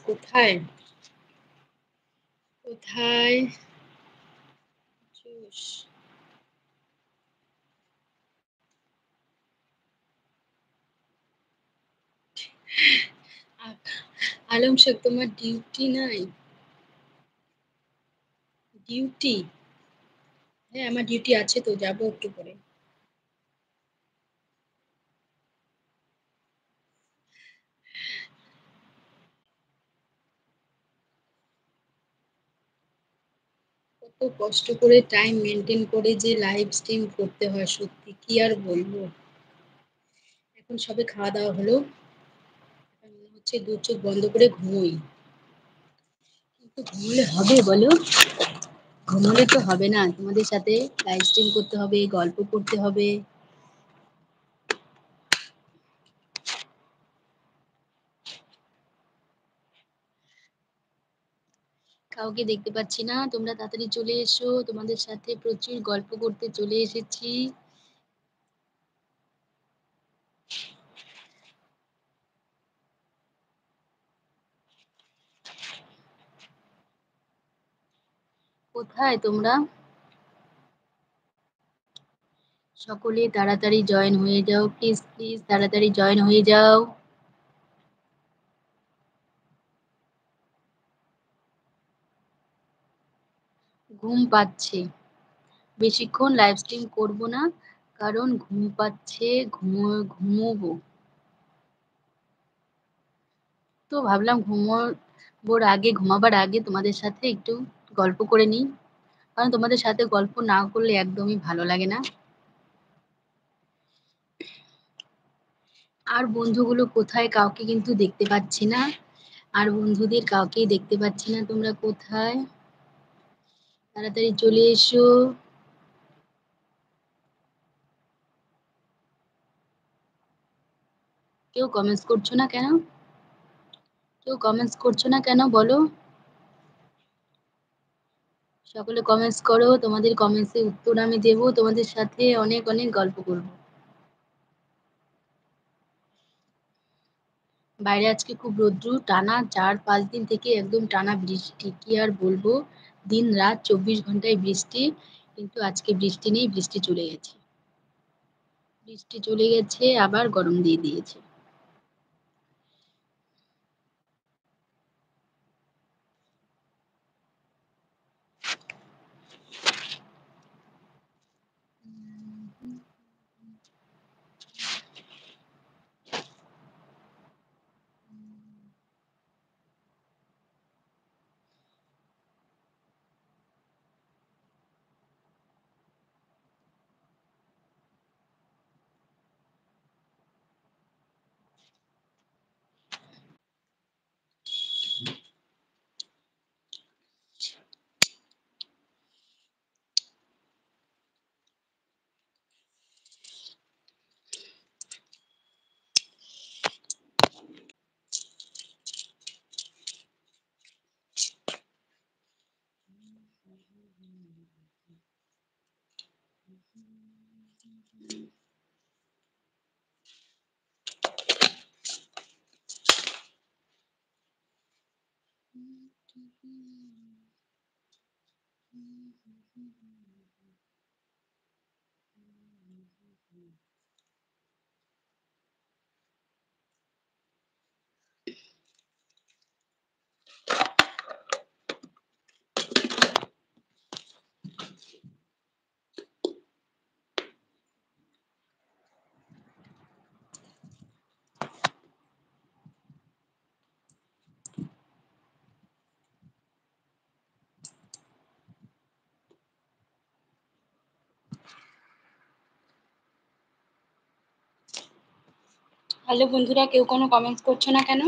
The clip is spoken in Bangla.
কোথায় কোথায় জুস? আলম শেখ, তোমার ডিউটি নাই? ডিউটি? হ্যাঁ, আমার ডিউটি আছে, তো যাবো একটু পরে। কত কষ্ট করে টাইম মেনটেন করে যে লাইভ স্ট্রিম করতে হয়, সত্যি কি আর বলবো। এখন সবে খাওয়া দাওয়া হলো, এখন মনে হচ্ছে দু চোখ বন্ধ করে ঘুমোই। কিন্তু ঘুমোলে হবে বলো? ঘুমোলে তো হবে না, তোমাদের সাথে লাইভ স্ট্রিম করতে হবে, গল্প করতে হবে। কাউকে দেখতে পাচ্ছি না, তোমরা তাড়াতাড়ি চলে এসো, তোমাদের সাথে প্রচুর গল্প করতে চলে এসেছি। কোথায় তোমরা? সকলে তাড়াতাড়ি জয়েন হয়ে যাও, প্লিজ প্লিজ তাড়াতাড়ি জয়েন হয়ে যাও। ঘুম পাচ্ছে, বেশিক্ষণ লাইভ স্ট্রিম করবো না, কারণ ঘুম পাচ্ছে, ঘুমোবো। তো ভাবলাম ঘুমাবার আগে তোমাদের সাথে একটু গল্প করে নিই, কারণ তোমাদের সাথে গল্প না করলে একদমই ভালো লাগে না। আর বন্ধুগুলো কোথায়, কাউকে কিন্তু দেখতে পাচ্ছি না। আর বন্ধুদের কাউকেই দেখতে পাচ্ছি না, তোমরা কোথায়? তাড়াতাড়ি চলে এসো। কেউ কমেন্টস করছো না কেন? কেউ কমেন্টস করছো না কেন বলো? সকলে কমেন্টস করো, তোমাদের কমেন্টসে উত্তর আমি দেব, তোমাদের সাথে অনেক অনেক গল্প করব। বাইরে আজকে খুব রৌদ্র, টানা 4-5 দিন থেকে একদম টানা বৃষ্টি, কি আর বলবো। দিন রাত 24 ঘন্টায় বৃষ্টি, কিন্তু আজকে বৃষ্টি নেই, বৃষ্টি চলে গেছে। বৃষ্টি চলে গেছে, আবার গরম দিয়ে দিয়েছে। হ্যালো বন্ধুরা, কেউ কোনো কমেন্টস করছো না কেন?